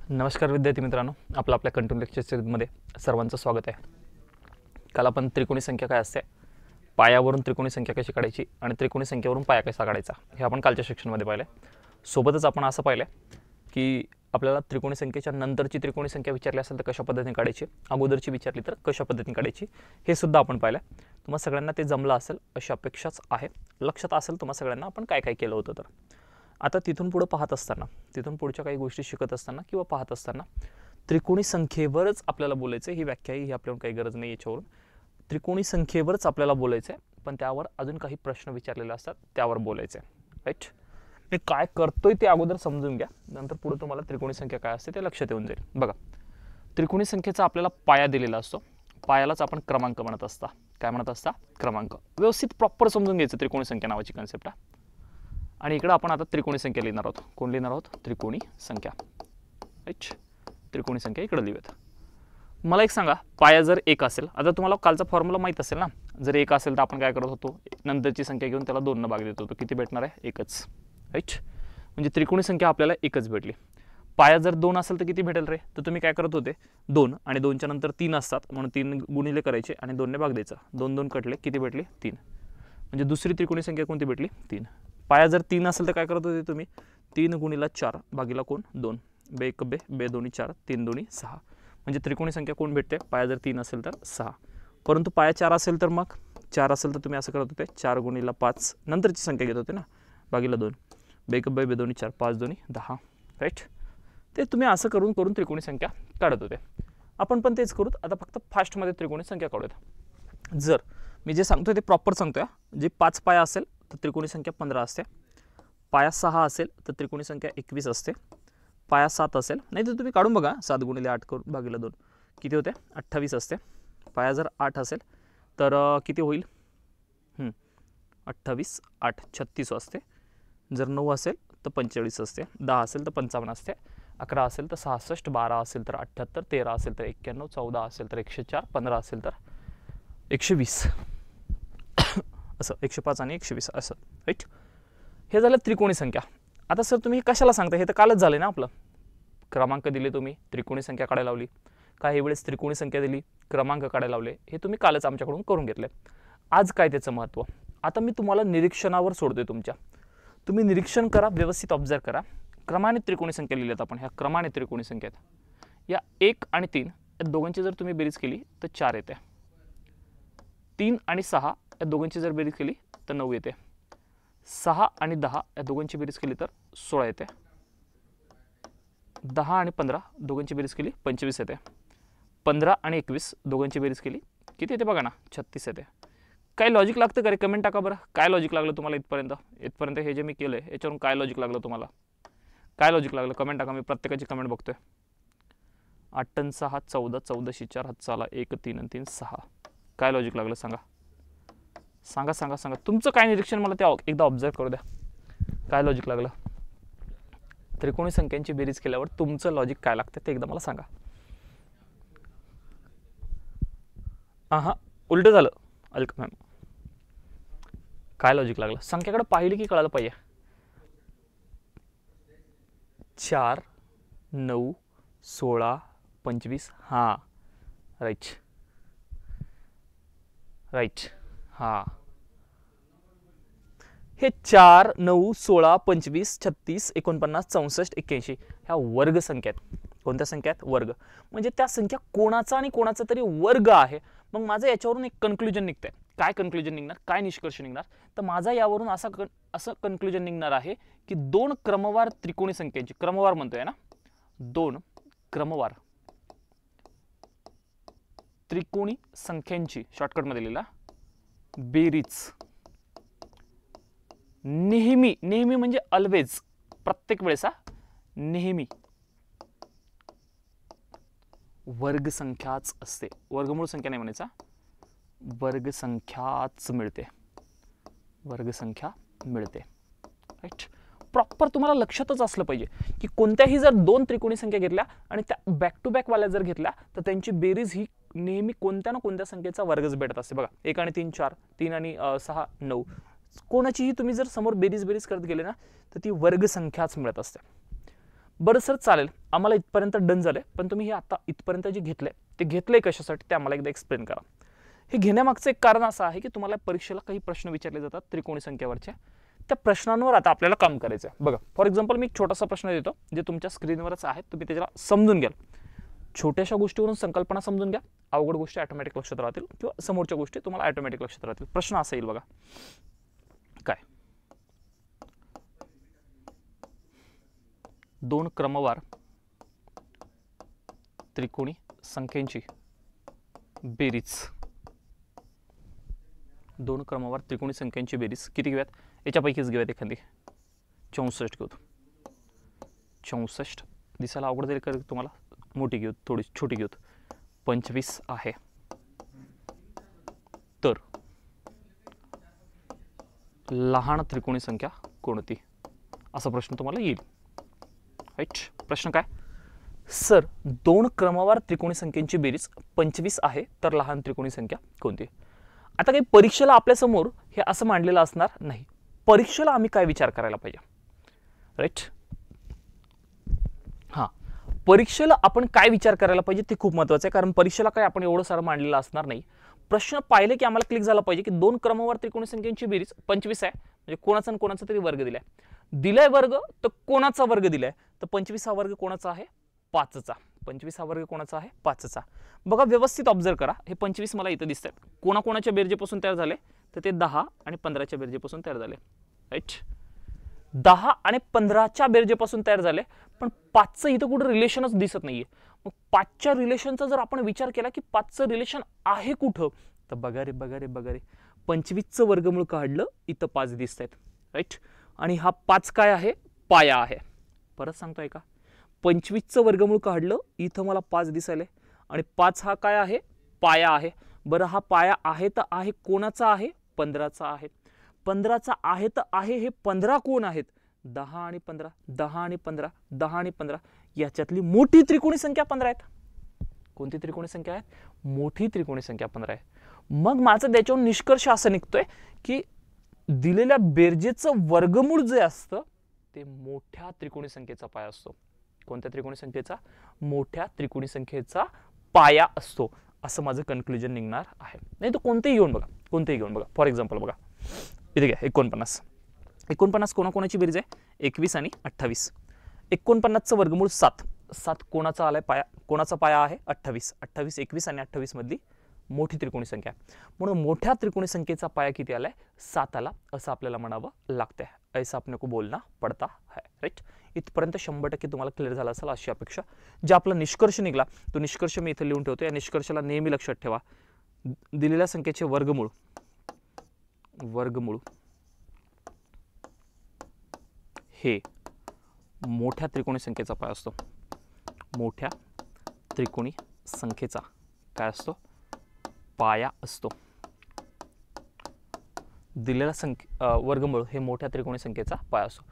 नमस्कार विद्यार्थी मित्रांनो, आपल्या कंटिन्यू लेक्चर सीरीजमध्ये सर्वांचं स्वागत आहे. काल आपण त्रिकोणी संख्या काय असते, पायावरून त्रिकोणी संख्या कशी काढायची आणि त्रिकोणी संख्येवरून पाया कसा काढायचा हे आपण कालच्या सेक्शनमध्ये पाहिलं. सोबतच आपण असं पाहिलं की आपल्याला त्रिकोणी संख्येच्या नंतरची त्रिकोणी संख्या विचारली असेल तर कशा पद्धतीने काढायची, अगोदरची विचारली तर कशा पद्धतीने काढायची हे सुद्धा आपण पाहिलं. तुम्हा सगळ्यांना ते जमलं असेल अशी अपेक्षाच आहे. लक्षात असेल तुम्हा सगळ्यांना आपण काय काय केलं होतं. तर आता तिथून पुढे पाहत असताना, तिथून पुढच्या काही गोष्टी शिकत असताना किंवा पाहत असताना त्रिकोणी संख्येवरच आपल्याला बोलायचं आहे. ही व्याख्या ही आपल्याला काही गरज नाही याच्यावरून. त्रिकोणी संख्येवरच आपल्याला बोलायचं आहे, पण त्यावर अजून काही प्रश्न विचारलेले असतात त्यावर बोलायचं आहे. राईट. मी काय करतोय ते अगोदर समजून घ्या, नंतर पुढे तुम्हाला त्रिकोणी संख्या काय असते ते लक्षात येऊन जाईल. बघा, त्रिकोणी संख्येचा आपल्याला पाया दिलेला असतो. पायालाच आपण क्रमांक म्हणत असता. काय म्हणत असता? क्रमांक. व्यवस्थित प्रॉपर समजून घ्यायचं त्रिकोणी संख्या नावाची कन्सेप्ट. आणि इकडे आपण आता त्रिकोणी संख्या लिहिणार आहोत. कोण लिहिणार आहोत? त्रिकोणी संख्या. राईट. त्रिकोणी संख्या इकडे लिहूयात. मला एक सांगा, पाया जर एक असेल, आता तुम्हाला कालचा फॉर्म्युला माहीत असेल ना, जर एक असेल तर आपण काय करत होतो, नंतरची संख्या घेऊन त्याला 2 भाग देत होतो. किती भेटणार आहे? एकच. राईट. म्हणजे त्रिकोणी संख्या आपल्याला एकच भेटली. पाया जर 2 असेल तर किती भेटेल रे? तर तुम्ही काय करत होते, 2 आणि 2च्या नंतर 3 असतात म्हणून 3 गुणिले करायचे आणि 2 ने भाग द्यायचा. 2 2 कटले, किती भेटले? 3. म्हणजे दुसरी त्रिकोणी संख्या कोणती भेटली? 3. पाया जर 3 असेल तर काय करत होते तुम्ही, 3 गुणिला 4 भागिला कोण? 2. बे एक बे, बे दोन्ही 4, 3 दोन्ही 6. म्हणजे त्रिकोणी संख्या कोण भेटते? पाया जर 3 असेल तर 6. परंतु पाया 4 असेल तर मग 4 असेल तर तुम्ही असं करत होते, 4 गुणिला 5 नंतरची संख्या घेत होते ना, भागिला 2. बे एक बे, बे दोन्ही 4, 5 दोन्ही 10. राईट. ते तुम्ही असं करून करून त्रिकोणी संख्या काढत होते. आपण पण तेच करूत. आता फक्त फास्टमध्ये त्रिकोणी संख्या काढूयात. जर मी जे सांगतोय ते प्रॉपर सांगतोय. जे 5 पाया असेल तर त्रिकोणी संख्या 15 असते. पाया 6 असेल तर त्रिकोणी संख्या 21 असते. पाया 7 असेल, नाही तर तुम्ही काढून बघा, 7 गुणिले 8 करून भागिला 2 किती होते? 28 असते. पाया जर 8 असेल तर किती होईल? 28 8 36 असते. जर 9 असेल तर 45 असते. 10 असेल तर 55 असते. 11 असेल तर 66, 12 असेल तर 78, 13 असेल तर 91, 14 असेल तर 104, 15 असेल तर 120. असं 105 आणि 120 असं. राईट. हे झालं त्रिकोणी संख्या. आता सर तुम्ही कशाला सांगता? हे तर कालच झालं ना आपलं. क्रमांक दिले तुम्ही, त्रिकोणी संख्या काढायला लावली. काही वेळेस त्रिकोणी संख्या दिली, क्रमांक काढायला लावले. हे तुम्ही कालच आमच्याकडून करून घेतले. आज काय त्याचं महत्त्व? आता मी तुम्हाला निरीक्षणावर सोडतोय तुमच्या. तुम्ही निरीक्षण करा, व्यवस्थित ऑब्झर्व करा. क्रमाने त्रिकोणी संख्या लिहिल्यात आपण. ह्या क्रमाने त्रिकोणी संख्या आहेत. या 1 आणि 3 या दोघांची जर तुम्ही बेरीज केली तर 4 येते. 3 आणि 6 या दोघांची जर बेरीज केली तर 9 येते. 6 आणि 10 या दोघांची बेरीज केली तर 16 येते. 10 आणि 15 दोघांची बेरीज केली 25 येते. 15 आणि 21 दोघांची बेरीज केली किती येते बघा ना, 36 येते. काय लॉजिक लागतं का रे? कमेंट टाका बरं. काय लॉजिक लागलं तुम्हाला इथपर्यंत हे जे मी केलं आहे याच्यावरून काय लॉजिक लागलं तुम्हाला? काय लॉजिक लागलं? कमेंट टाका. मी प्रत्येकाची कमेंट बघतोय. 8 आणि 6 14, 14शी 4 हात चाला 1 3 आणि 3 6. काय लॉजिक लागलं सांगा? सांगा सांगा सांगा. तुमचं काय निरीक्षण मला ते एकदा ऑब्झर्व करू द्या. काय लॉजिक लागलं? त्रिकोणी संख्यांची बेरीज केल्यावर तुमचं लॉजिक काय लागतं ते एकदा मला सांगा. उलट झालं. अलका मॅम, काय लॉजिक लागलं? संख्याकडे पाहिली की कळालं पाहिजे. 4 9 16 25. हां राईट राईट. हां, हे 4 9 16 25 36 49 64 81 ह्या वर्ग संख्या आहेत. कोणत्या संख्या आहेत? वर्ग. म्हणजे त्या संख्या कोणाचा आणि कोणाचा तरी वर्ग आहे. मग माझं याच्यावरून एक कन्क्लुजन निघतंय. काय कन्क्लुजन निघणार? काय निष्कर्ष निघणार? तर माझा यावरून असं कन्क्लुजन निघणार आहे की 2 क्रमवार त्रिकोणी संख्यांची, क्रमवार म्हणतोय ना, 2 क्रमवार त्रिकोणी संख्यांची शॉर्टकटमध्ये लिहिला बेरीज नेहमी, नेहमी म्हणजे ऑलवेज, प्रत्येक वेळेस, नेहमी वर्ग संख्याच असते. वर्गमूळ संख्या नाही म्हणायचा, वर्ग संख्याच मिळते. वर्ग संख्या मिळते. राईट. प्रॉपर तुम्हाला लक्षातच असलं पाहिजे की कोणत्याही जर 2 त्रिकोणी संख्या घेतल्या आणि त्या बॅक टू बॅक वाल्या जर घेतल्या तर त्यांची बेरीज ही नेहमी कोणत्या ना कोणत्या संख्येचा वर्गच भेटत असते. बघा, 1 आणि 3 4, 3 आणि 6 9. कोणाचीही तुम्ही जर समोर बेरीज करत गेले ना तर ती वर्ग संख्याच मिळत असते. बरं सर चालेल, आम्हाला इथपर्यंत डन झालंय, पण तुम्ही हे आता इथपर्यंत जे घेतलंय ते घेतलंय कशासाठी ते आम्हाला एकदा एक्सप्लेन करा. हे घेण्यामागचं एक कारण असं आहे की तुम्हाला परीक्षेला काही प्रश्न विचारले जातात त्रिकोणी संख्येवरच्या, त्या प्रश्नांवर आता आपल्याला काम करायचं आहे. बघा फॉर एक्झाम्पल मी एक छोटासा प्रश्न देतो जे तुमच्या स्क्रीनवरच आहे, तुम्ही त्याला समजून घ्याल. छोट्याशा गोष्टीवरून संकल्पना समजून घ्या, अवघड गोष्टी ऑटोमॅटिक लक्षात राहतील किंवा समोरच्या गोष्टी तुम्हाला ऑटोमॅटिक लक्षात राहतील. प्रश्न असा येईल बघा, काय 2 क्रमवार त्रिकोणी संख्यांची बेरीज, 2 क्रमवार त्रिकोणी संख्यांची बेरीज किती घेऊयात, याच्यापैकीच घेऊयात एखादी. 64 घेऊ. 64 दिसायला अवघड जाईल कर तुम्हाला, मोठी घेऊ थोडी छोटी घेऊ. 25 आहे. तर लहान त्रिकोणी संख्या कोणती, असा प्रश्न तुम्हाला येईल. राईट. प्रश्न काय, सर 2 क्रमवार त्रिकोणी संख्यांची बेरीज 25 आहे, तर लहान त्रिकोणी संख्या कोणती. आता काही परीक्षेला आपल्यासमोर हे असं मांडलेलं असणार नाही. परीक्षेला आम्ही काय विचार करायला पाहिजे. राईट. हां, परीक्षेला आपण काय विचार करायला पाहिजे ते खूप महत्त्वाचं आहे, कारण परीक्षेला काय आपण एवढं सारं मांडलेलं असणार नाही. प्रश्न पाहिले की आम्हाला क्लिक झाला पाहिजे की 2 क्रमवार त्रिकोणी संख्यांची बेरीज 25 आहे, म्हणजे कोणाचा आणि कोणाचा तरी वर्ग दिलाय वर्ग, तर कोणाचा वर्ग दिलाय, तर 25 हा वर्ग कोणाचा आहे, 5चा. 25 हा वर्ग कोणाचा आहे, 5चा. बघा व्यवस्थित ऑब्झर्व करा, हे 25 मला इथं दिसतात. कोणाकोणाच्या बेरजेपासून तयार झाले, तर ते 10 आणि 15च्या बेरजेपासून तयार झाले. राईट. 10 आणि 15च्या बेरजेपासून तयार झाले, पण 5चं इथं कुठं रिलेशनच दिसत नाहीये. मग 5च्या रिलेशनचा जर आपण विचार केला की 5चं रिलेशन आहे कुठं, तर बघा रे 25चं वर्गमूळ काढलं, इथं 5 दिसत आहेत. राईट. आणि हा 5 काय आहे, पाया आहे. परत सांगतोय का, 25चं वर्गमूळ काढलं, इथं मला 5 दिसायले, आणि 5 हा काय आहे, पाया आहे. बरं हा पाया आहे तर आहे कोणाचा आहे, 15चा आहे. 15चा आहे तर आहे, हे 15 कोण आहेत, 10 आणि 15, 10 आणि 15, 10 आणि 15. याच्यातली मोठी त्रिकोणी संख्या 15 आहेत. कोणती त्रिकोणी संख्या आहे, मोठी त्रिकोणी संख्या 15 आहे. मग माझं त्याच्यावर निष्कर्ष असं निघतोय की दिलेल्या बेरजेचं वर्गमूळ जे असतं ते मोठ्या त्रिकोणी संख्येचा पाया असतो. कोणत्या त्रिकोणी संख्येचा, मोठ्या त्रिकोणी संख्येचा पाया असतो, असं माझं कन्क्लुजन निघणार आहे. नाही तर कोणतेही घेऊन बघा. फॉर एक्झाम्पल बघा इथे घ्या 49. 49 कोणाकोणाची बेरीज आहे, 21 आणि 28. 49चं वर्गमूळ 7. 7 कोणाचा आलाय पाया, कोणाचा पाया आहे, 28. 28 21 आणि 28 मधली मोठी त्रिकोणी संख्या, म्हणून मोठ्या त्रिकोणी संख्येचा पाया किती आलाय, 7 आला, असं आपल्याला म्हणावं लागतंय. ऐसा अपने को बोलना पडता है. राईट. इथपर्यंत 100% तुम्हाला क्लिअर झाला असेल अशी अपेक्षा. जे आपला निष्कर्ष निघाला तो निष्कर्ष मी इथे लिहून ठेवतो. या निष्कर्षाला नेहमी लक्षात ठेवा, दिलेल्या संख्येचे वर्गमूळ हे मोठ्या त्रिकोणी संख्येचा पाया असतो. मोठ्या त्रिकोणी संख्येचा काय असतो, पाया असतो. दिलेला वर्गमूळ हे मोठ्या त्रिकोणी संख्येचा पाया असतो.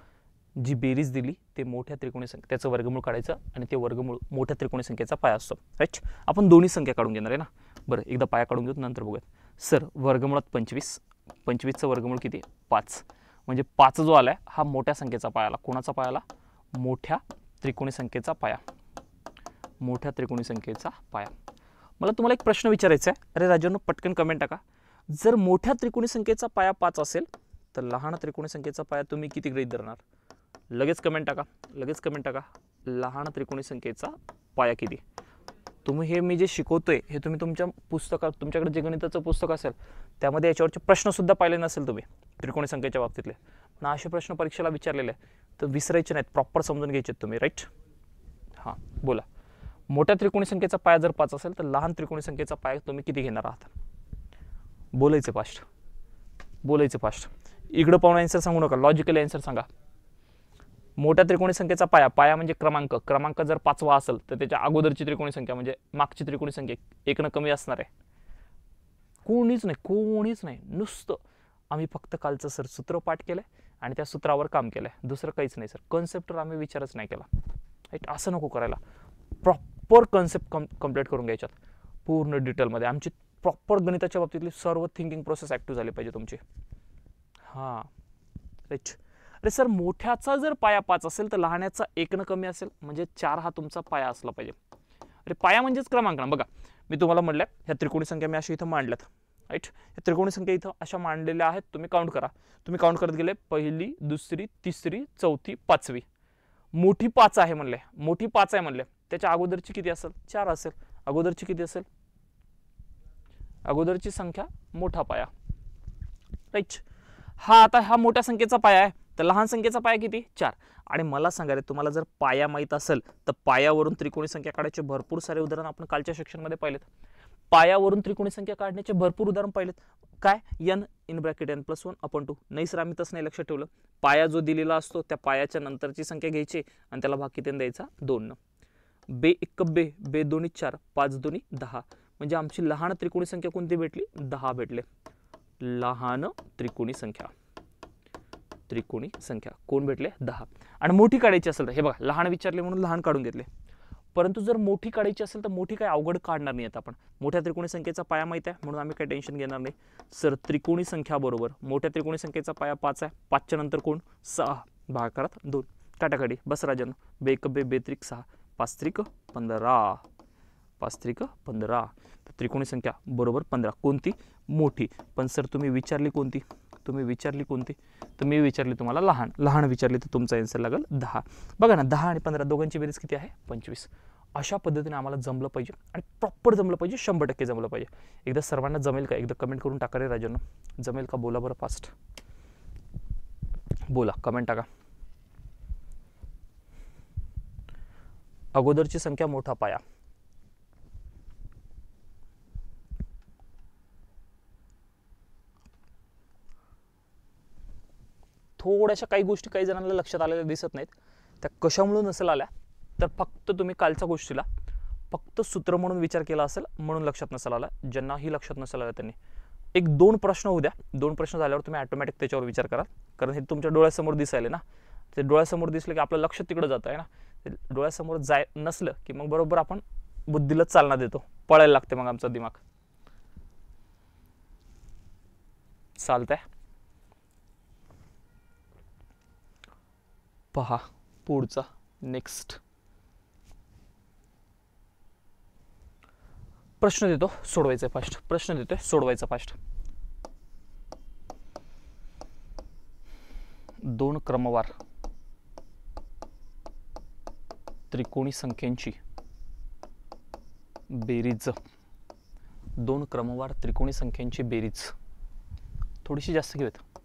जी बेरीज दिली ते मोठ्या त्रिकोणी संख्या, त्याचं वर्गमूळ काढायचं आणि ते वर्गमूळ मोठ्या त्रिकोणी संख्येचा पाया असतो. राईट. आपण दोन्ही संख्या काढून घेणार आहे ना. बरं एकदा पाया काढून घेऊ, नंतर बघूयात. सर वर्गमुळात 25, 25चं वर्गमूळ किती, 5. म्हणजे 5 जो आलाय हा मोठ्या संख्येचा पाया आला. कोणाचा पाया आला, मोठ्या त्रिकोणी संख्येचा पाया. मोठ्या त्रिकोणी संख्येचा पाया. मला तुम्हाला एक प्रश्न विचारायचा आहे. अरे राजांनो पटकन कमेंट टाका. जर मोठ्या त्रिकोणी संख्येचा पाया 5 असेल तर लहान त्रिकोणी संख्येचा पाया तुम्ही किती गृहीत धरणार. लगेच कमेंट टाका. लहान त्रिकोणी संख्येचा पाया किती. तुम्ही हे मी जे शिकवतोय हे तुम्ही तुमच्या पुस्तकात, तुमच्याकडे जे गणिताचं पुस्तक असेल त्यामध्ये याच्यावरचे प्रश्न सुद्धा पाहिले नसेल तुम्ही त्रिकोणी संख्येच्या बाबतीतले, पण असे प्रश्न परीक्षेला विचारलेले तर विसरायचे नाहीत, प्रॉपर समजून घ्यायचे तुम्ही. राईट. हां बोला. मोठ्या त्रिकोणी संख्येचा पाया जर 5 असेल तर लहान त्रिकोणी संख्येचा पाया तुम्ही किती घेणार आहात. बोलायचं फास्ट. इकडं पाहून आन्सर सांगू नका, लॉजिकली आन्सर सांगा. मोठ्या त्रिकोणी संख्येचा पाया म्हणजे क्रमांक जर 5वा असेल तर त्याच्या अगोदरची त्रिकोणी संख्या म्हणजे मागची त्रिकोणी संख्या 1 कमी असणार आहे. कोणीच नाही. नुसतं आम्ही फक्त कालचं सर सूत्र पाठ केलंय आणि त्या सूत्रावर काम केलंय, दुसरं काहीच नाही सर. कन्सेप्टवर आम्ही विचारच नाही केला. राईट. असं नको करायला. प्रॉपर कन्सेप्ट कंप्लीट करून घ्यायच्यात पूर्ण डिटेलमध्ये. आमची प्रॉपर गणिताच्या बाबतीतली सर्व थिंकिंग प्रोसेस ॲक्टिव्ह झाली पाहिजे तुमची. हां राईट. अरे सर मोठ्याचा जर पाया 5 असेल तर लहान्याचा 1 न कमी असेल, म्हणजे 4 हा तुमचा पाया असला पाहिजे. अरे पाया म्हणजेच क्रमांक ना. बघा मी तुम्हाला म्हटलं ह्या त्रिकोणी संख्या मी अशा इथं मांडल्यात, राईट. ह्या त्रिकोणी संख्या इथं अशा मांडलेल्या आहेत. तुम्ही काउंट करा. तुम्ही काउंट करत गेले, पहिली, दुसरी, तिसरी, चौथी, पाचवी. मोठी 5 आहे म्हणले, मोठी 5 आहे म्हणले, त्याच्या अगोदरची किती असेल? 4 असेल. अगोदरची किती असेल? अगोदरची संख्या मोठा पाया, राईट. हा आता हा मोठ्या संख्येचा पाया आहे, तर लहान संख्येचा पाया किती? 4. आणि मला सांगा रे, तुम्हाला जर पाया माहीत असेल तर पायावरून त्रिकोणी संख्या काढायचे भरपूर सारे उदाहरण आपण कालच्या सेक्शनमध्ये पाहिलेत. पायावरून त्रिकोणी संख्या काढण्याचे भरपूर उदाहरण पाहिलेत. काय? n in bracket n+1/2. नाही सर आम्ही तसं नाही लक्षात ठेवलं. पाया जो दिलेला असतो त्या पायाच्या नंतरची संख्या घ्यायची आणि त्याला भाग किती द्यायचा? 2 न. बे 1 बे, बे 2 4, 5 2 10. म्हणजे आमची लहान त्रिकोणी संख्या कोणती भेटली? 10 भेटले. लहान त्रिकोणी संख्या, त्रिकोणी संख्या कोण भेटले? 10. आणि मोठी काढायची असेल तर हे बघा, लहान विचारले म्हणून लहान काढून घेतले. परंतु जर मोठी काढायची असेल तर मोठी काय अवघड काढणार नाही. आता आपण मोठ्या त्रिकोणी संख्येचा पाया माहिती आहे म्हणून आम्ही काही टेन्शन घेणार नाही. सर त्रिकोणी संख्या बरोबर मोठ्या त्रिकोणी संख्येचा पाया 5 आहे. 5च्या नंतर कोण? 6. भागाकारात 2. काटाकाटी बस राजांनो. बे 1 बे, बे 3 6, 5 3 15, 5 3 15. त्रिकोणी संख्या बरोबर 15. कोणती? मोठी. पण सर तुम्ही विचारली कोणती? तुम्ही विचारली कोणती? तर मी विचारली तुम्हाला लहान. लहान विचारली तर तुमचा आन्सर लागेल 10. बघा ना, 10 आणि 15 दोघांची बेरीज किती आहे? 25. अशा पद्धतीने आम्हाला जमलं पाहिजे आणि प्रॉपर जमलं पाहिजे, 100% जमलं पाहिजे. एकदा सर्वांना जमेल का? एकदा कमेंट करून टाका रे राजांनो. जमेल का? बोला बरं फास्ट. बोला, कमेंट टाका. अगोदरची संख्या मोठा पाया. थोड्याशा काही गोष्टी काही जणांना लक्षात आलेल्या दिसत नाहीत. त्या कशामुळे नसेल आल्या तर फक्त तुम्ही कालच्या गोष्टीला फक्त सूत्र म्हणून विचार केला असेल म्हणून लक्षात नसेल आला. ज्यांनाही लक्षात नसेल आलं त्यांनी 1-2 प्रश्न होऊ द्या. 2 प्रश्न झाल्यावर तुम्ही ऑटोमॅटिक त्याच्यावर विचार करा. कारण हे तुमच्या डोळ्यासमोर दिसायले ना. ते डोळ्यासमोर दिसलं की आपलं लक्ष तिकडे जातं आहे ना. ते डोळ्यासमोर नसलं की मग बरोबर आपण बुद्धीला चालना देतो, पळायला लागते मग आमचा दिमाग. चालतंय. पहा पुढचा नेक्स्ट प्रश्न देतो, सोडवायचा फास्ट. प्रश्न देतोय, सोडवायचा फास्ट. 2 क्रमवार त्रिकोणी संख्यांची बेरीज. 2 क्रमवार त्रिकोणी संख्यांची बेरीज थोडीशी जास्त घेऊयात.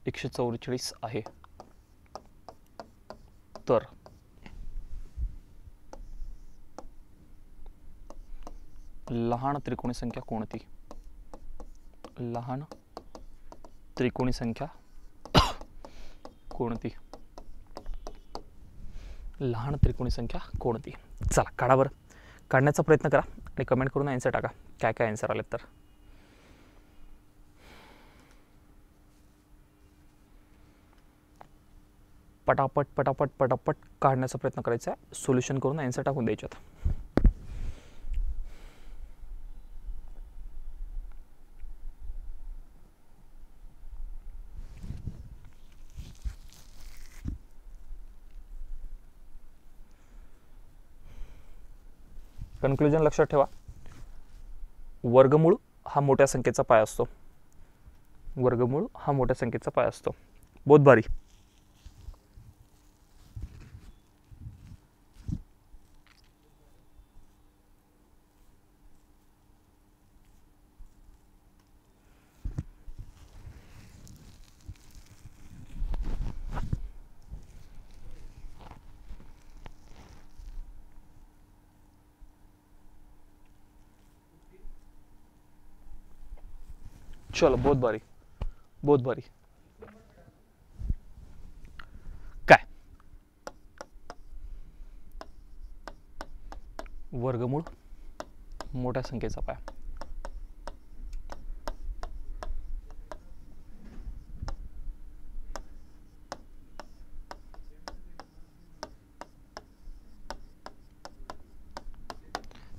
144 आहे. तर लहान त्रिकोणी संख्या कोणती? लहान त्रिकोणी संख्या कोणती? लहान त्रिकोणी संख्या कोणती? चला काढा बरं. काढण्याचा प्रयत्न करा आणि कमेंट करून आन्सर टाका. काय काय आन्सर आलेत तर. पटापट पटापट पटापट काढण्याचा प्रयत्न करायचा आहे. सोल्युशन करून आन्सर टाकून द्यायच्यात. कन्क्लुजन लक्षात ठेवा. वर्गमूळ हा मोठ्या संख्येचा पाय असतो. वर्गमूळ हा मोठ्या संख्येचा पाय असतो. बहुत भारी. चलो बहुत भारी, बहुत भारी. काय? वर्गमूळ मोठ्या संख्येचा पाया.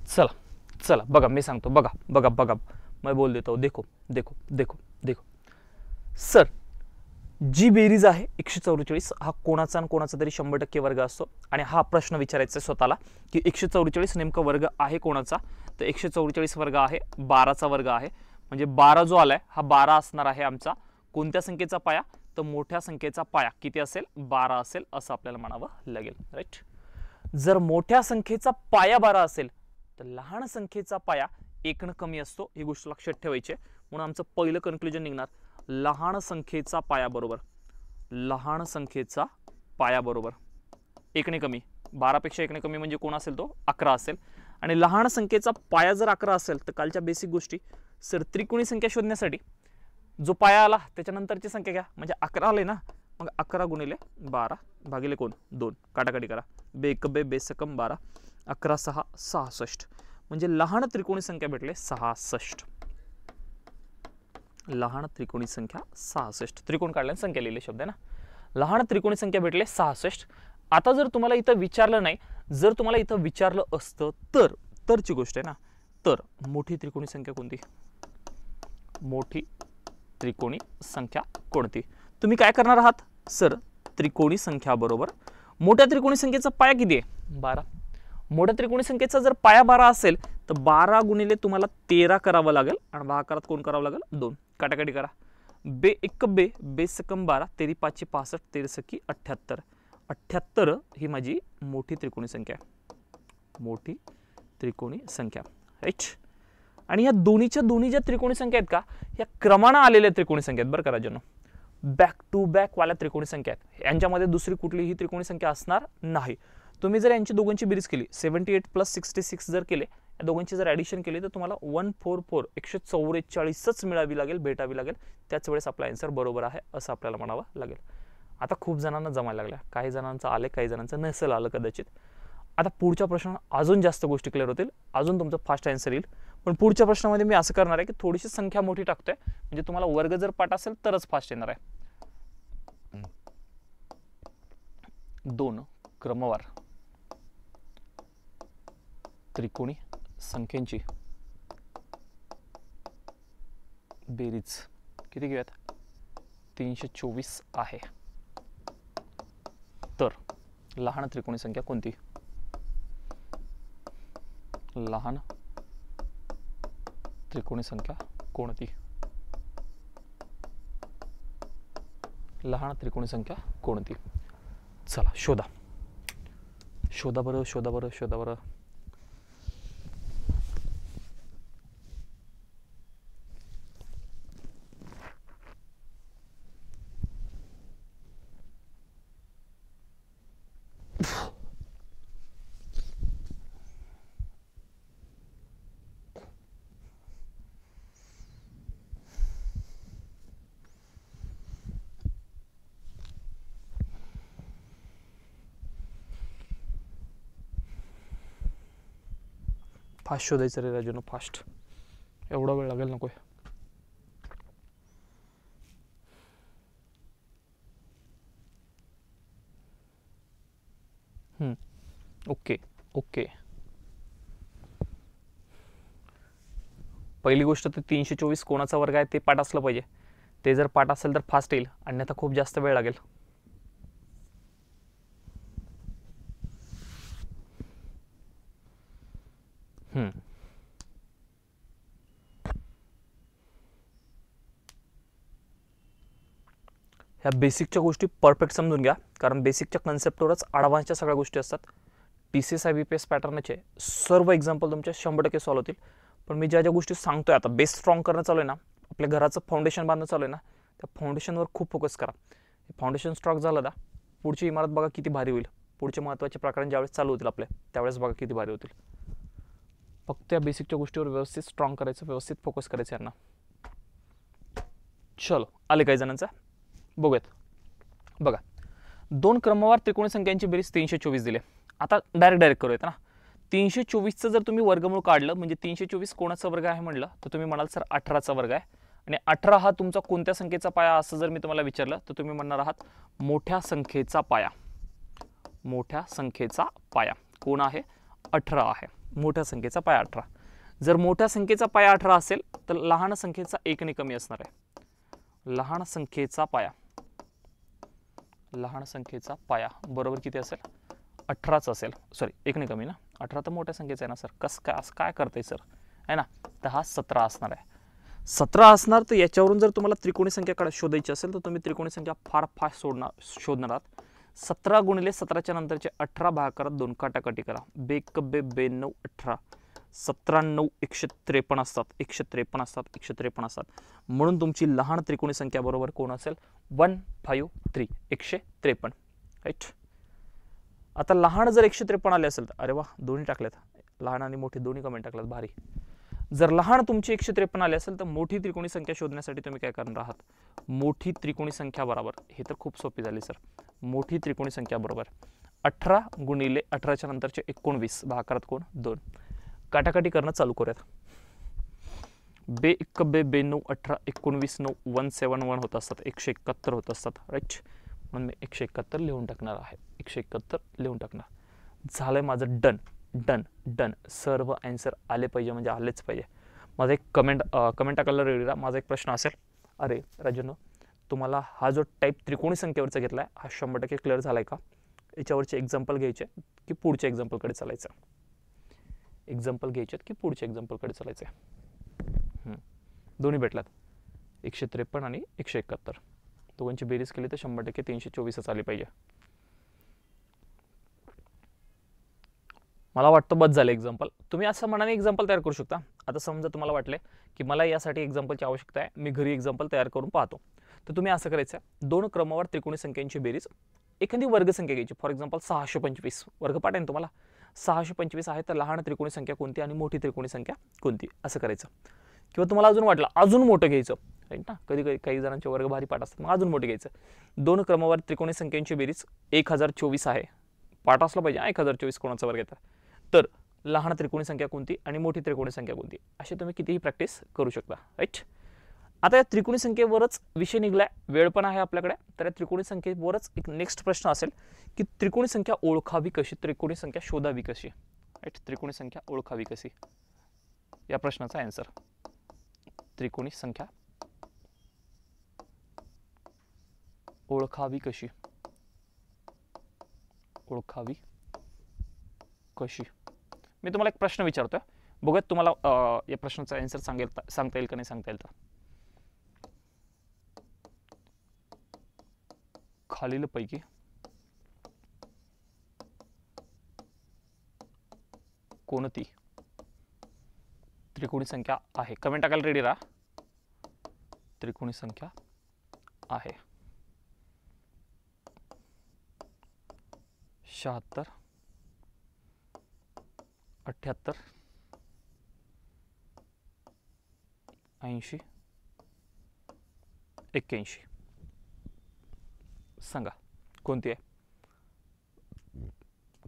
चला चला बघा मी सांगतो. बघा बघा बघा मैं बोल देता हूँ. देखो देखो देखो देखो सर जी बेरीज आहे 144 हा कोणाचा आणि कोणाचा तरी 100% वर्ग असतो आणि हा प्रश्न विचारायचा आहे स्वतःला की 144 नेमका वर्ग आहे कोणाचा, तर 144 वर्ग आहे 12चा वर्ग आहे, म्हणजे 12 जो आलाय हा 12 असणार आहे आमचा कोणत्या संख्येचा पाया, तर मोठ्या संख्येचा पाया किती असेल 12 असेल असं आपल्याला म्हणावं लागेल. राईट. जर मोठ्या संख्येचा पाया 12 असेल तर लहान संख्येचा पाया 1 न कमी असतो, ही गोष्ट लक्षात ठेवायची आहे. म्हणून आमचं पहिलं कन्क्लुजन निघणार लहान संख्येचा पाया बरोबर, लहान संख्येचा पाया बरोबर 1 ने कमी, 12 पेक्षा 1 ने कमी म्हणजे कोण असेल तो 11 असेल. आणि लहान संख्येचा पाया जर 11 असेल तर कालच्या बेसिक गोष्टी सर त्रिकोणी संख्या शोधण्यासाठी जो पाया आला त्याच्यानंतरची संख्या घ्या, म्हणजे 11 आले ना, मग 11 गुणिले 12 भागिले कोण 2, काटाकाटी करा, बेकबे बेसकम 12, 11 6 66, म्हणजे लहान त्रिकोणी संख्या भेटले 66. लहान त्रिकोणी संख्या 66, त्रिकोण काढल्याने संख्या लिहिली शब्द आहे ना, लहान त्रिकोणी संख्या भेटले 66. आता जर तुम्हाला इथं विचारलं नाही, जर तुम्हाला इथं विचारलं असतं तरची गोष्ट आहे ना, तर मोठी त्रिकोणी संख्या कोणती, मोठी त्रिकोणी संख्या कोणती, तुम्ही काय करणार आहात सर, त्रिकोणी संख्या बरोबर मोठ्या त्रिकोणी संख्येचा पाया किती आहे 12, मोठ्या त्रिकोणी संख्येचा जर पाया 12 असेल तर 12 गुणिले तुम्हाला 13 करावं लागेल आणि भागाकारात कोण करावं लागेल 2, काटाकाटी करा, बे एक बे बेसकम 12, 13 5 65, 13 सकी 78, 78 ही माझी मोठी त्रिकोणी संख्या आहे, मोठी त्रिकोणी संख्या. राईट. आणि या दोन्ही ज्या त्रिकोणी संख्या आहेत का, या क्रमानं आलेल्या त्रिकोणी संख्या आहेत बरं का राजांनो, बॅक टू बॅक वाल्या त्रिकोणी संख्या आहेत, यांच्यामध्ये दुसरी कुठलीही त्रिकोणी संख्या असणार नाही. तुम्ही जर यांची दोघांची बेरीज केली 78 + 66 जर केले, या दोघांची जर ॲडिशन केली तर तुम्हाला 144 144च मिळावी लागेल, भेटावी लागेल, त्याच वेळेस आपला आन्सर बरोबर आहे असं आपल्याला म्हणावं लागेल. आता खूप जणांना जमायला लागल्या, काही जणांचं आले, काही जणांचं नसेल आलं कदाचित. आता पुढच्या प्रश्नात अजून जास्त गोष्टी क्लिअर होतील, अजून तुमचं फास्ट आन्सर येईल. पण पुढच्या प्रश्नामध्ये मी असं करणार आहे की थोडीशी संख्या मोठी टाकतोय, म्हणजे तुम्हाला वर्ग जर पाठ असेल तरच फास्ट येणार आहे. 2 क्रमवार त्रिकोणी संख्यांची बेरीज किती घेऊयात, 324 आहे. तर लहान त्रिकोणी संख्या कोणती, लहान त्रिकोणी संख्या कोणती, लहान त्रिकोणी संख्या कोणती, चला शोधा, शोधा बरं, शोधा बरं, शोधा बरं. फास्ट शोधायचं रे राजूनो, फास्ट, एवढा वेळ लागेल नको. Okay okay. पहिली गोष्ट तर 324 कोणाचा वर्ग आहे ते पाठ असलं पाहिजे, ते जर पाठ असेल तर फास्ट येईल, अन्यथा खूप जास्त वेळ लागेल. ह्या बेसिकच्या गोष्टी परफेक्ट समजून घ्या, कारण बेसिकच्या कन्सेप्टवरच ॲडव्हान्सच्या सगळ्या गोष्टी असतात. TCS IBPS पॅटर्नचे सर्व एक्झाम्पल तुमच्या 100% सॉल्व्ह होतील. पण मी ज्या ज्या गोष्टी सांगतोय आता, बेस स्ट्रॉंग करणं चालू आहे ना, आपल्या घराचं फाउंडेशन बांधणं चालू आहे ना, त्या फाउंडेशनवर खूप फोकस करा. फाउंडेशन स्ट्रॉंग झालं ना, पुढची इमारत बघा किती भारी होईल. पुढचे महत्त्वाचे प्रकरण ज्यावेळेस चालू होतील आपले, त्यावेळेस बघा किती भारी होतील. फक्त या बेसिकच्या गोष्टीवर व्यवस्थित स्ट्रॉंग करायचं, व्यवस्थित फोकस करायचं यांना. चलो, आले काही जणांचा बघूयात. बघा, 2 क्रमवार त्रिकोणी संख्यांची बेरीज 324 दिले. आता डायरेक्ट करूयात ना. 324चं जर तुम्ही वर्गमूळ काढलं, म्हणजे 324 कोणाचा वर्ग आहे म्हणलं तर तुम्ही म्हणाल सर 18चा वर्ग आहे. आणि 18 हा तुमचा कोणत्या संख्येचा पाया असं जर मी तुम्हाला विचारलं तर तुम्ही म्हणणार आहात मोठ्या संख्येचा पाया. मोठ्या संख्येचा पाया कोण आहे, 18 आहे. मोठ्या संख्येचा पाया 18. जर मोठ्या संख्येचा पाया 18 असेल तर लहान संख्येचा 1 ने कमी असणार आहे. लहान संख्येचा पाया लहान संख्येचा पाया बरोबर किती असेल 18च असेल. सॉरी 1 नाही कमी ना, 18 तर मोठ्या संख्येचा आहे ना सर. कसं काय असं काय करताय सर, आहे ना. तर हा 17 असणार आहे. 17 असणार. तर याच्यावरून जर तुम्हाला त्रिकोणी संख्या शोधायची असेल तर तुम्ही त्रिकोणी संख्या फार फास्ट शोधणार आहात. 17 गुणिले 17च्या नंतरचे 18 भागाकारात 2 काटाकाटी करा. बेक बे 92 18 17 9 153 असतात. 153 असतात. 153 असतात. म्हणून तुमची लहान त्रिकोणी संख्या बरोबर कोण असेल 153 153. राईट. आता लहान जर 153 आले असेल तर अरे वा दोन्ही टाकलेत, लहान आणि मोठे दोन्ही कमेंट टाकलेत, भारी. जर लहान तुमची 153 आले असेल तर मोठी त्रिकोणी संख्या शोधण्यासाठी तुम्ही काय करणार आहात, मोठी त्रिकोणी संख्या बरोबर, हे तर खूप सोपी झाली सर, मोठी त्रिकोणी संख्या बरोबर 18 गुणिले 18च्या नंतरचे 19 भागाकारात कोण 2. काटाकाटी करणं चालू करूयात. बे 1 बे 92 18 19 9 171 होत असतात. 171 होत असतात. राईट. म्हणून मी 171 लिहून टाकणार आहे. 171 लिहून टाकणार. झालंय माझं डन डन डन. सर्व आन्सर आले पाहिजे म्हणजे आलेच पाहिजे. माझा एक कमेंट टाकायला रेडी राहा. माझा एक प्रश्न असेल, अरे राजनो तुम्हाला हा जो टाईप त्रिकोणी संख्येवरचा घेतला आहे हा 100% क्लिअर झाला आहे का, याच्यावरचे एक्झाम्पल घ्यायचे की पुढच्या एक्झाम्पलकडे चालायचं, एक्झाम्पल घ्यायचे की पुढच्या एक्झाम्पलकडे चालायचं. दोन्ही भेटलात 153 आणि 171. दोघांची बेरीज केली तर 100% 324 आली पाहिजे. मला वाटतं बस झालं एक्झाम्पल. तुम्ही असं मनाने एक्झाम्पल तयार करू शकता. आता समजा तुम्हाला वाटले की मला यासाठी एक्झाम्पलची आवश्यकता आहे, मी घरी एक्झाम्पल तयार करून पाहतो, तर तुम्ही असं करायचं, 2 क्रमावर त्रिकोणी संख्यांची बेरीज, एखादी वर्गसंख्या घ्यायची. फॉर एक्झाम्पल 625 वर्गपाठ आहे ना तुम्हाला, 625 आहे तर लहान त्रिकोणी संख्या कोणती आणि मोठी त्रिकोणी संख्या कोणती, असं करायचं. किंवा तुम्हाला अजून वाटलं अजून मोठं घ्यायचं, राईट ना, कधी काही जणांचे वर्ग भारी पाठ असतात, मग अजून मोठे घ्यायचं. 2 क्रमावर त्रिकोणी संख्यांची बेरीज 1024 आहे, पाठ असला पाहिजे 1024 कोणाचा वर्ग येतात, तर लहान त्रिकोणी संख्या कोणती आणि मोठी त्रिकोणी संख्या कोणती, असे तुम्ही कितीही प्रॅक्टिस करू शकता. राईट. आता या त्रिकोणी संख्येवरच विषय निघलाय, वेळ पण आहे आपल्याकडे, तर या त्रिकोणी संख्येवरच एक नेक्स्ट प्रश्न असेल की त्रिकोणी संख्या ओळखावी कशी, त्रिकोणी संख्या शोधावी कशी. राईट. त्रिकोणी संख्या ओळखावी कशी, या प्रश्नाचा आन्सर त्रिकोणी संख्या ओळखावी कशी, ओळखावी कशी. मी तुम्हाला एक प्रश्न विचारतोय, बघूयात तुम्हाला या प्रश्नाचा आन्सर सांगता येईल का नाही सांगता येईल. तर खालीलपैकी कोणती त्रिकोणी संख्या आहे, कमेंट टाकायला रेडी राहा. त्रिकोणी संख्या आहे 76 78 80 81. सांगा कोणती आहे,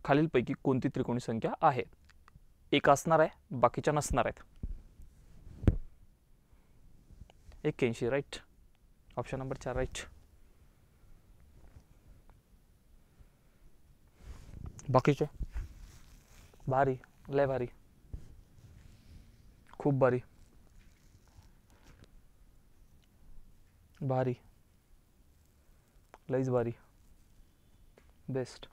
खालीलपैकी कोणती त्रिकोणी संख्या आहे. एक असणार आहे, बाकीच्या नसणार आहेत. 81. राईट. Option number 4 right. बाकीचे भारी, लय भारी, खूप भारी, भारी, लईच भारी, बेस्ट.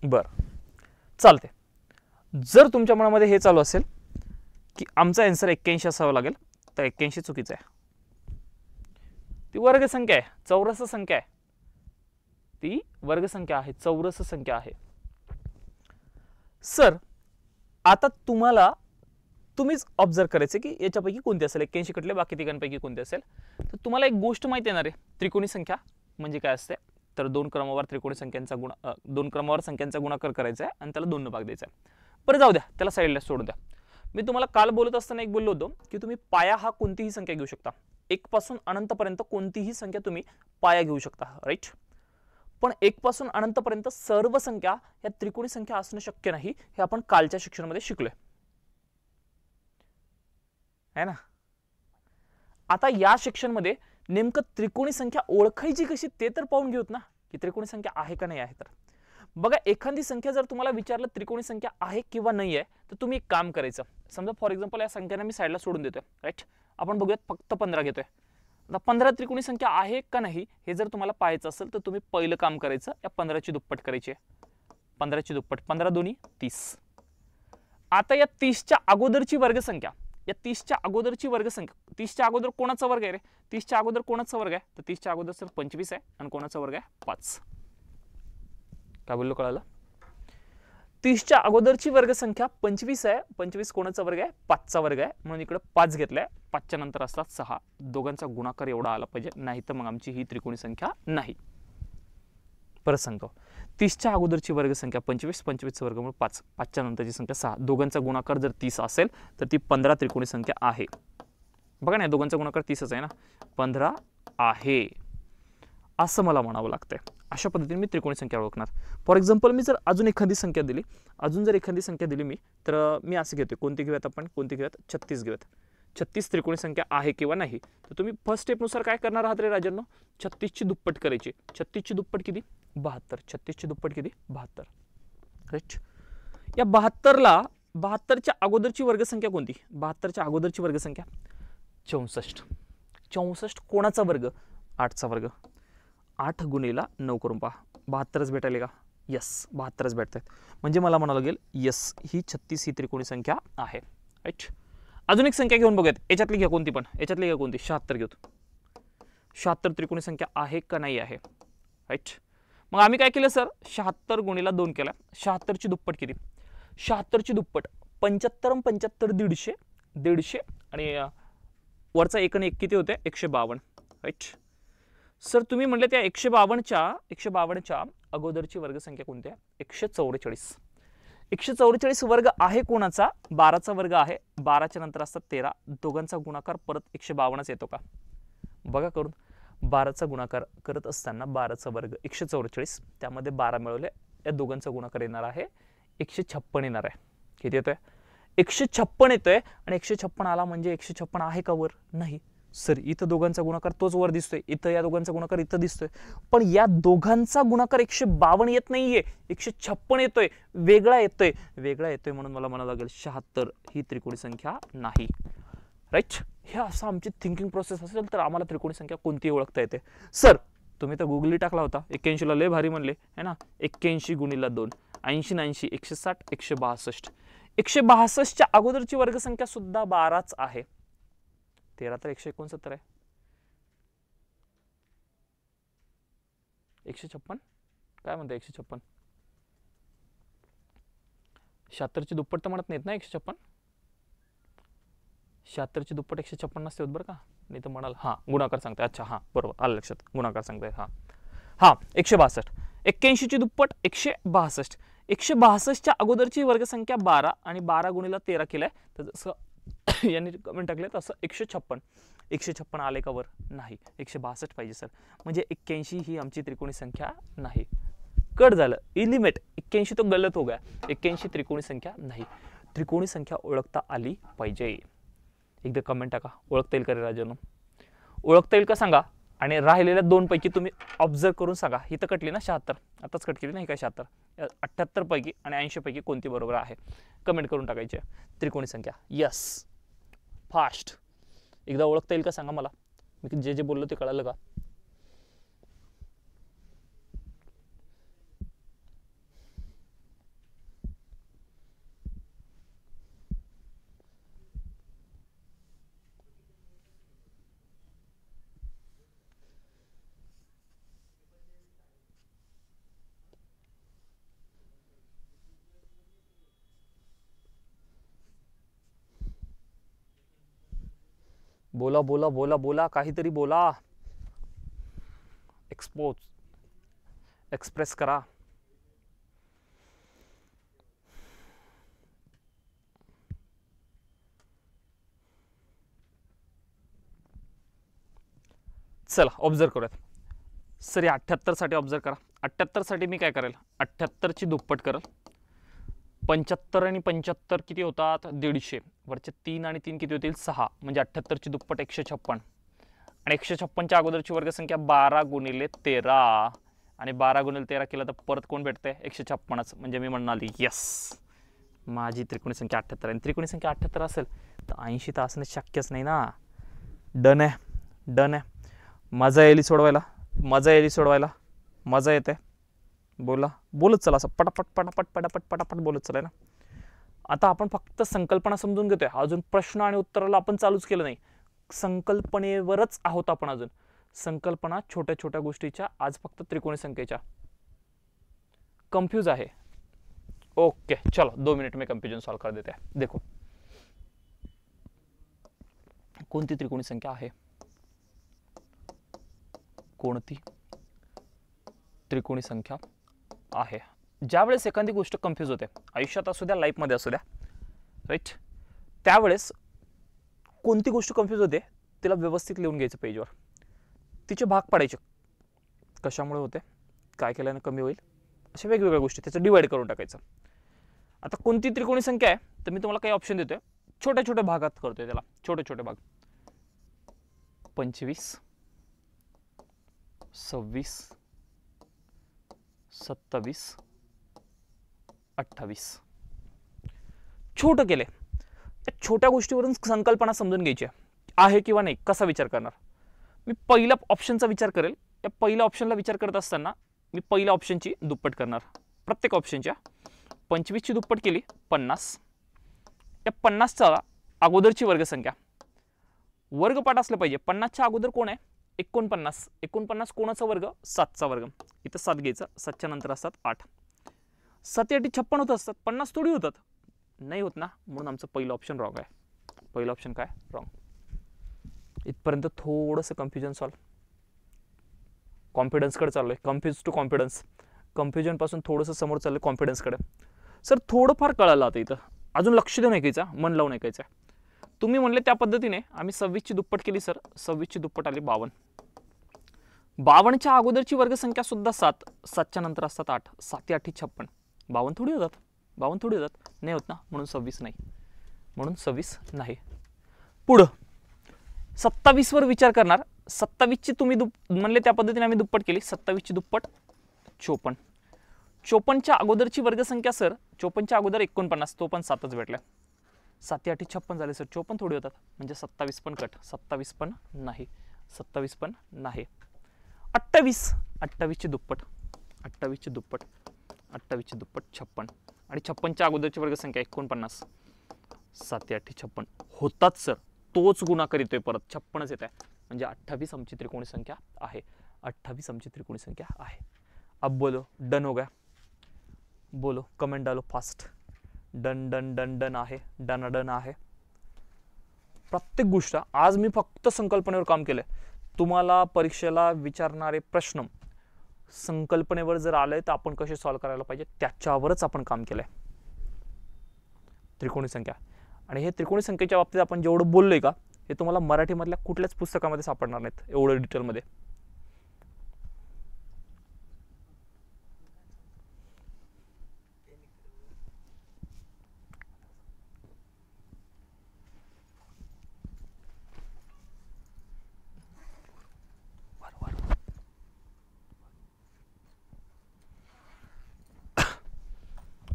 बर चालते. जर तुमच्या मनामध्ये हे चालू असेल की आमचा आन्सर 81 असावा लागेल, तर 81 चुकीचं आहे. ती वर्गसंख्या आहे, चौरस संख्या आहे, ती वर्गसंख्या आहे, चौरस संख्या आहे. सर आता तुम्हीच ऑब्झर्व करायचं की याच्यापैकी कोणती असेल, 81 कटले बाकी तिघांपैकी कोणती असेल. तर तुम्हाला एक गोष्ट माहिती येणार आहे, त्रिकोणी संख्या म्हणजे काय असते. तर 2 क्रमावर त्रिकोणी संख्यांचा 2 क्रमावर संख्यांचा गुणाकार करायचा आहे आणि त्याला 2 भाग द्यायचा आहे. बरं जाऊ द्या, त्याला साईडला सोडून द्या. मी तुम्हाला काल बोलत असताना एक बोललो होतो की तुम्ही पाया हा कोणतीही संख्या घेऊ शकता, 1 पासून अनंतपर्यंत कोणतीही संख्या तुम्ही पाया घेऊ शकता. राईट. पण 1 पासून अनंतपर्यंत सर्व संख्या या त्रिकोणी संख्या असणं शक्य नाही, हे आपण कालच्या शिक्षणामध्ये शिकलोय, है ना. आता या शिक्षणमध्ये नेमकं त्रिकोणी संख्या ओळखायची कशी ते तर पाहून घेऊत ना, की त्रिकोणी संख्या आहे का नाही आहे. तर बघा एखादी संख्या जर तुम्हाला विचारलं त्रिकोणी संख्या आहे किंवा नाही आहे तर तुम्ही एक काम करायचं. समजा फॉर एक्झाम्पल या संख्यांना मी साईडला सोडून देतोय, राईट. आपण बघूयात फक्त 15 घेतोय. आता 15 त्रिकोणी संख्या आहे का नाही हे जर तुम्हाला पाहायचं असेल तर तुम्ही पहिलं काम करायचं, या 15ची दुप्पट करायची आहे. 15ची दुप्पट 15 दोन्ही 30. आता या 30च्या अगोदरची वर्गसंख्या, या 30च्या अगोदरची वर्गसंख्या, 30च्या अगोदर कोणाचा वर्ग आहे रे? 30च्या अगोदर कोणाचा वर्ग आहे? तर 30च्या अगोदर सर 25 आहे आणि कोणाचा वर्ग आहे? 5. काय बोललो कळालं? 30च्या अगोदरची वर्गसंख्या 25 आहे. 25 कोणाचा वर्ग आहे? 5चा वर्ग आहे. म्हणून इकडे 5 घेतलाय. 5च्या नंतर असतात 6. दोघांचा गुणाकार एवढा आला पाहिजे, नाही तर मग आमची ही त्रिकोणी संख्या नाही. परत सांगतो, 30च्या अगोदरची वर्गसंख्या 25, 25चा वर्गमूळ 5, 5च्या नंतरची संख्या 6. दोघांचा गुणाकार जर 30 असेल तर ती 15 त्रिकोणी संख्या आहे. बघा ना, दोघांचा गुणाकार 30च आहे ना, 15 आहे असं मला म्हणावं लागतंय. अशा पद्धतीने मी त्रिकोणी संख्या ओळखणार. फॉर एक्झाम्पल मी जर अजून एखादी संख्या दिली, मी तर मी असं घेतोय, कोणती घेऊयात आपण? कोणती घेऊयात? 36 घेऊयात. 36 त्रिकोणी संख्या आहे किंवा नाही. तर तुम्ही फर्स्ट स्टेपनुसार काय करणार आहात रे राजांनो? 36ची दुप्पट करायची. 36ची दुप्पट किती? 72. 36ची दुप्पट किती? 72. राईट. या 72ला 72च्या अगोदरची वर्गसंख्या कोणती? 72च्या अगोदरची वर्गसंख्या 64. 64 कोणाचा वर्ग? 8चा वर्ग. 8 गुणिला 9 करून पहा. 72च भेटायले का? यस, 72च भेटतात. म्हणजे मला म्हणावं लागेल यस, ही 36 ही त्रिकोणी संख्या आहे. राईट. अजून एक संख्या घेऊन बघूयात. याच्यातली घ्या कोणती पण, याच्यातली घ्या कोणती? 76 घेऊ. 76 त्रिकोणी संख्या आहे का नाही आहे? राईट. मग आम्ही काय केलं सर? 76 गुणिला 2 केला. 76ची दुप्पट किती? 76ची दुप्पट 75 आणि 75 150. 150 आणि वरचा 1 आणि 1 किती होते? 152. राईट. सर तुम्ही म्हटले त्या 152च्या अगोदरची वर्गसंख्या कोणती आहे? 144. 144 वर्ग आहे कोणाचा? 12चा वर्ग आहे. 12च्या नंतर असतात 13. दोघांचा गुणाकार परत 152च येतो का? बघा करून. 12चा गुणाकार करत असताना 12चा वर्ग 144, त्यामध्ये 12 मिळवले. या दोघांचा गुणाकार येणार आहे 156 येणार आहे. किती येतोय? 156 येतोय. आणि 156 आला म्हणजे 156 आहे का वर? नाही सर, इथं दोघांचा गुणाकार तोच वर दिसतोय, इथं या दोघांचा गुणाकार इथं दिसतोय, पण या दोघांचा गुणाकार 152 येत नाहीये, 156 येतोय, वेगळा येतोय. म्हणून मला म्हणावं लागेल 76 ही त्रिकोणी संख्या नाही. राईट. हे असं आमची थिंकिंग प्रोसेस असेल तर आम्हाला त्रिकोणी संख्या कोणती ओळखता येते? सर तुम्ही तर गुगली टाकला होता, 81ला लय भारी म्हणले है ना. 81 गुणिला 2, 80 80, 160, 162. 162च्या अगोदरची वर्गसंख्या सुद्धा 12च आहे. 13 तर 169 आहे. 156 काय म्हणते? 156 76ची दुप्पट तर म्हणत नाहीत ना? 156 76ची दुप्पट 156 नसते होत बरं का? नाही तर म्हणाल हा गुणाकार सांगताय. अच्छा हा बरोबर आलं लक्षात, गुणाकार सांगताय. हा 162. 81ची दुप्पट 162. 162च्या अगोदरची वर्गसंख्या 12 आणि 12 गुणिला 13 केलाय, तर जसं यांनी कमेंट टाकले तसं 156. 156 आले का वर? नाही, 162 पाहिजे सर. म्हणजे 81 ही आमची त्रिकोणी संख्या नाही. कट झालं, इलिमिट. 81 तो गलत हो गया. 81 त्रिकोणी संख्या नाही. त्रिकोणी संख्या ओळखता आली पाहिजे. एकदा कमेंट टाका, ओळखता येईल का रे राजांनो? ओळखता येईल का सांगा. आणि राहिलेल्या 2 पैकी तुम्ही ऑब्झर्व करून सांगा. ही तर कटली ना 76, आताच कट केली नाही काय 76. 78 पैकी आणि 80 पैकी कोणती बरोबर आहे? कमेंट करून टाकायची त्रिकोणी संख्या. Yes, fast. एकदा ओळखता येईल का सांगा मला. मी जे बोललो ते कळालं का? बोला बोला बोला बोला, काहीतरी बोला. एक्सप्रेस करा. चला ऑब्झर्व करूयात. सर या 78 साठी ऑब्झर्व करा. 78 साठी मी काय करेल? 78ची दुप्पट करेल. 75 आणि 75 किती होतात? 150. वरचे 3 आणि 3 किती होतील? 6. म्हणजे 78ची दुप्पट 156. आणि 156च्या अगोदरची वर्गसंख्या 12 गुणिले 13 आणि 12 गुणिले 13 केलं तर परत कोण भेटते 156. म्हणजे मी म्हणणार यस, माझी त्रिकोणी संख्या 78 आहे. त्रिकोणी संख्या 78 असेल तर 80 तर असणं शक्यच नाही ना. डन आहे, डन आहे. मजा येईल सोडवायला, मजा येईल सोडवायला, मजा येते. बोला, बोलत चला असं पटापट पटापट पटापट पटापट बोलत चला ना. आता आपण फक्त संकल्पना समजून घेतोय, अजून प्रश्न आणि उत्तराला आपण चालूच केलं नाही. संकल्पनेवरच आहोत आपण अजून. संकल्पना छोट्या छोट्या गोष्टीच्या, आज फक्त त्रिकोणी संख्येच्या. कंफ्यूज आहे. ओके चलो 2 मिनट में कंफ्यूजन सॉल्व कर देते हैं. देखो कोणती त्रिकोणी संख्या आहे, कोणती त्रिकोणी संख्या आहे. ज्यावेळेस एखादी गोष्ट कन्फ्यूज होते, आयुष्यात असू द्या, लाईफमध्ये असू द्या, राईट, त्यावेळेस कोणती गोष्ट कन्फ्यूज होते तिला व्यवस्थित लिहून घ्यायचं पेजवर. तिचे भाग पाडायचे, कशामुळे होते, काय केल्याने कमी होईल, अशा वेगवेगळ्या गोष्टी त्याचं डिवाइड करून टाकायचं. आता कोणती त्रिकोणी संख्या आहे तर मी तुम्हाला काही ऑप्शन देतोय, छोट्या छोट्या भागात करतोय त्याला, छोटे छोटे भाग. 25, 26, 27, 28. छोटं केले. त्या छोट्या गोष्टीवरून संकल्पना समजून घ्यायची आहे किंवा नाही, कसा विचार करणार. मी पहिल्या ऑप्शनचा विचार करेल. या पहिल्या ऑप्शनला विचार करत असताना मी पहिल्या ऑप्शनची दुप्पट करणार. प्रत्येक ऑप्शनच्या 25 ची दुप्पट केली 50. या 50चा अगोदरची वर्गसंख्या, वर्गपाठ असलं पाहिजे. 50च्या अगोदर कोण आहे, 49. 49 कोणाचा वर्ग, 7चा वर्ग. इथं 7 घ्यायचा, 7च्या नंतर असतात 8. 7 8 56 होत असतात, 50 थोडी होतात, नाही होत ना. म्हणून आमचं पहिलं ऑप्शन रॉंग आहे. पहिलं ऑप्शन काय, रॉंग. इथपर्यंत थोडंसं कन्फ्युजन सॉल्व. कॉन्फिडन्सकडे चाललोय, कन्फ्यूज टू कॉन्फिडन्स. कन्फ्युजनपासून थोडंसं समोर चाललंय कॉन्फिडन्सकडे. सर थोडंफार कळालं आता इथं, अजून लक्ष देऊन ऐकायचं, मन लावून ऐकायचं. तुम्ही म्हणले त्या पद्धतीने आम्ही 26 ची दुप्पट केली सर. 26 ची दुप्पट आली 52. 52च्या अगोदरची वर्गसंख्या सुद्धा 7. 7च्या नंतर असतात 8. 7 8 56. 52 थोडी होतात, 52 थोडी होतात, नाही होत ना. म्हणून 26 नाही, म्हणून 26 नाही. पुढं 27 वर विचार करणार. 27 ची तुम्ही म्हणले त्या पद्धतीने आम्ही दुप्पट केली. 27 ची दुप्पट 54. 54च्या अगोदरची वर्गसंख्या सर, 54च्या अगोदर 49, तो पण 7च भेटला. 7 8 56 झाले सर, 54 थोडी होतात, म्हणजे 27 पण कट. 27 पण नाही, 27 पण नाही. 28. 28 ची दुप्पट, 28 ची दुप्पट, 28 ची दुप्पट 56. आणि 56च्या अगोदरची वर्गसंख्या 49. 7 8 56 होतात सर. तोच गुणाकार येतोय परत, 56च येत आहे. म्हणजे 28 आमची त्रिकोणी संख्या आहे. 28 आमची त्रिकोणी संख्या आहे. अब बोलो, डन हो गया. बोलो, कमेंट डालो fast. Done done done done आहे, डन डन आहे. प्रत्येक गोष्ट आज मी फक्त संकल्पनेवर काम केलंय. तुम्हाला परीक्षेला विचारणारे प्रश्न संकल्पनेवर जर आले तर आपण कसे सॉल्व करायला पाहिजे त्याच्यावरच आपण काम केलंय. त्रिकोणी संख्या, आणि हे त्रिकोणी संख्येच्या बाबतीत आपण जेवढं बोललोय का, हे तुम्हाला मराठीमधल्या कुठल्याच पुस्तकामध्ये सापडणार नाहीत एवढं डिटेलमध्ये.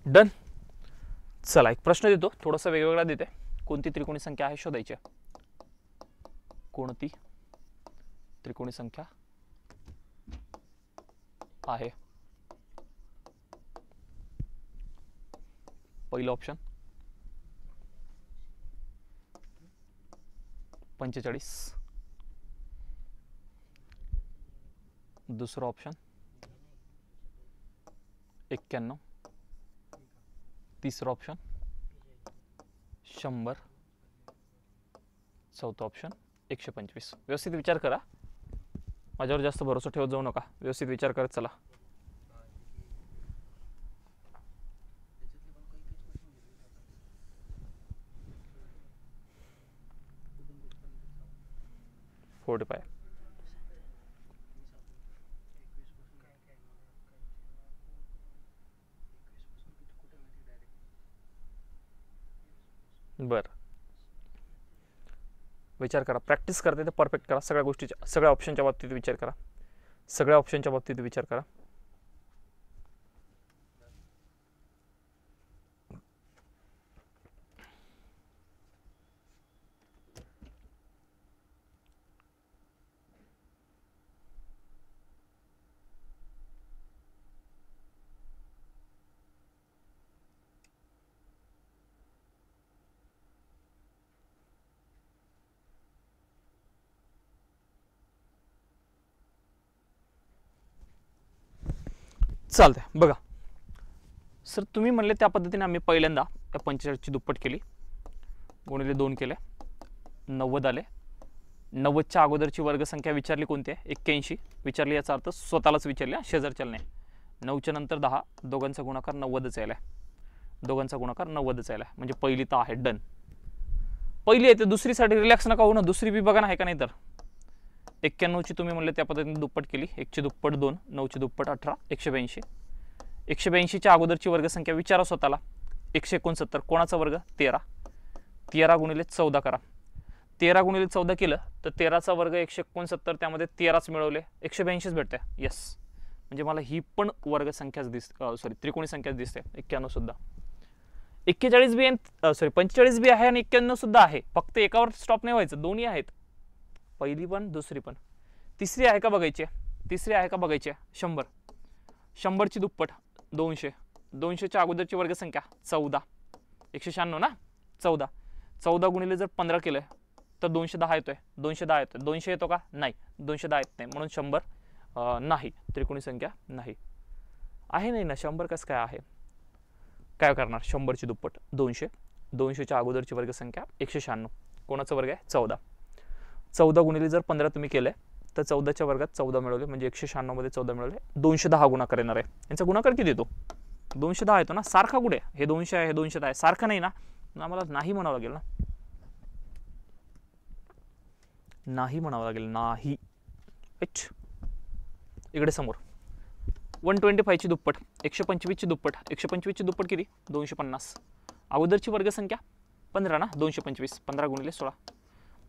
डन. चला एक प्रश्न देतो, थोडासा वेगवेगळा देते. कोणती त्रिकोणी संख्या आहे शोधायची. कोणती त्रिकोणी संख्या आहे. पहिलं ऑप्शन 45. दुसरं ऑप्शन 91. तिसरं ऑप्शन 100. चौथं ऑप्शन 125. व्यवस्थित विचार करा, माझ्यावर जास्त भरोसा ठेवत जाऊ नका, व्यवस्थित विचार करत चला. पाय बर, विचार करा, प्रॅक्टिस करते तर परफेक्ट करा. सगळ्या गोष्टीच्या, सगळ्या ऑप्शनच्या बाबतीत विचार करा. सगळ्या ऑप्शनच्या बाबतीत विचार करा. चालतंय बघा सर, तुम्ही म्हणले त्या पद्धतीने आम्ही पहिल्यांदा या 45ची दुप्पट केली, गुणिले 2 केले, 90 आले. 90च्या अगोदरची वर्गसंख्या विचारली कोणती आहे? 81 विचारली, याचा अर्थ स्वतःलाच विचारली, शेजारच्याला नाही. 9च्या नंतर 10, दोघांचा गुणाकार 90च यायला, दोघांचा गुणाकार 90च यायला, म्हणजे पहिली तर आहे डन. पहिली आहे ते दुसरीसाठी रिलॅक्स नका होऊ ना, दुसरी बी बघा ना, आहे का नाही. तर 91ची तुम्ही म्हणले त्या पद्धतीने दुप्पट केली, 1ची दुप्पट 2, 9ची दुप्पट 18, 182. 182च्या अगोदरची वर्गसंख्या विचारा स्वतःला, 169. कोणाचा वर्ग? 13. 13 गुणिले 14 करा. 13 गुणिले 14 केलं तर 13चा वर्ग 169, त्यामध्ये 13च मिळवले, 182च भेटते. येस, म्हणजे मला ही पण वर्गसंख्याच दिसते, त्रिकोणी संख्याच दिसते. 91 सुद्धा, 41 बी आहे, 45 बी आहे आणि 91 सुद्धा आहे. फक्त एकावर स्टॉप नाही व्हायचं, दोन्ही आहेत, पहिली पण दुसरी पण. तिसरी आहे का बघायची? तिसरी आहे का बघायची? 100. 100ची दुप्पट 200. 200च्या अगोदरची वर्गसंख्या 14. 196 ना, 14. 14 गुणिले जर 15 केलं तर 210 येतोय. 210 येतोय. 200 येतो का? नाही, 210 येत नाही, म्हणून 100 नाही, त्रिकोणी संख्या नाही आहे. नाही ना, 100 कसं काय आहे? काय करणार? 100ची दुप्पट 200. 200च्या अगोदरची वर्गसंख्या 196. कोणाचा वर्ग आहे? 14. 14 गुणिले जर 15 तुम्ही केलंय तर 14च्या वर्गात 14 मिळवले, म्हणजे 196 मध्ये 14 मिळवले. 210 गुणाकार येणार आहे. यांचा गुणाकार किती येतो? 210 येतो ना. सारखा कुठे? हे 200 आहे, हे 210 आहे, सारखं नाही ना. आम्हाला नाही म्हणावं लागेल ना, नाही म्हणावं लागेल, नाही. इकडे समोर 125ची दुप्पट, 125ची दुप्पट. 125ची दुप्पट किती? 250. अगोदरची वर्गसंख्या 15 ना, 225. 15 गुणिले 16.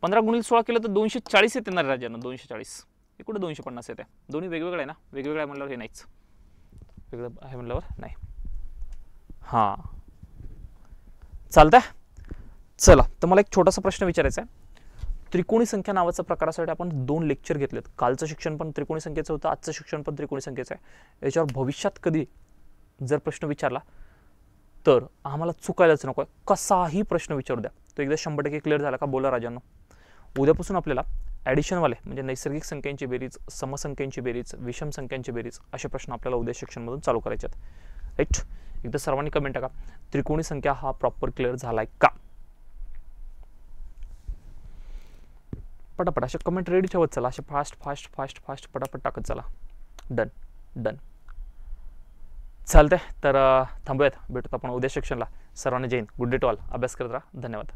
15 गुणिले 16 केलं तर 240 येते ना राजांना, 240. हे कुठे 250 येते? दोन्ही वेगवेगळे आहे ना, वेगवेगळे आहे म्हणल्यावर हे नाहीच, वेगळं आहे म्हणल्यावर नाही. हां, चालतंय. चला, तर मला एक छोटासा प्रश्न विचारायचा आहे. त्रिकोणी संख्या नावाचा प्रकारासाठी आपण 2 लेक्चर घेतलेत. कालचं शिक्षण पण त्रिकोणी संख्येचं होतं, आजचं शिक्षण पण त्रिकोणी संख्येचं आहे. याच्यावर भविष्यात कधी जर प्रश्न विचारला तर आम्हाला चुकायलाच नको, कसाही प्रश्न विचारू द्या. तो एकदा 100% क्लिअर झाला का बोला राजांनो. उद्यापासून आपल्याला ॲडिशनवाले म्हणजे नैसर्गिक संख्यांची बेरीज, समसंख्यांची बेरीज, विषम संख्यांची बेरीज असे प्रश्न आपल्याला उद्या शिक्षणमधून चालू करायचे आहेत. राईट, एकदा सर्वांनी कमेंट टाका, त्रिकोणी संख्या हा प्रॉपर क्लिअर झालाय का? पटापट असे कमेंट रेडी ठेवत चला, असे फास्ट फास्ट फास्ट फास्ट पटापट टाकत चला. डन डन, चालतंय. तर थांबूयात, भेटूत आपण उद्या शिक्षणला. सर्वांना जय हिंद, गुड डे टू ऑल. अभ्यास करत राहा. धन्यवाद.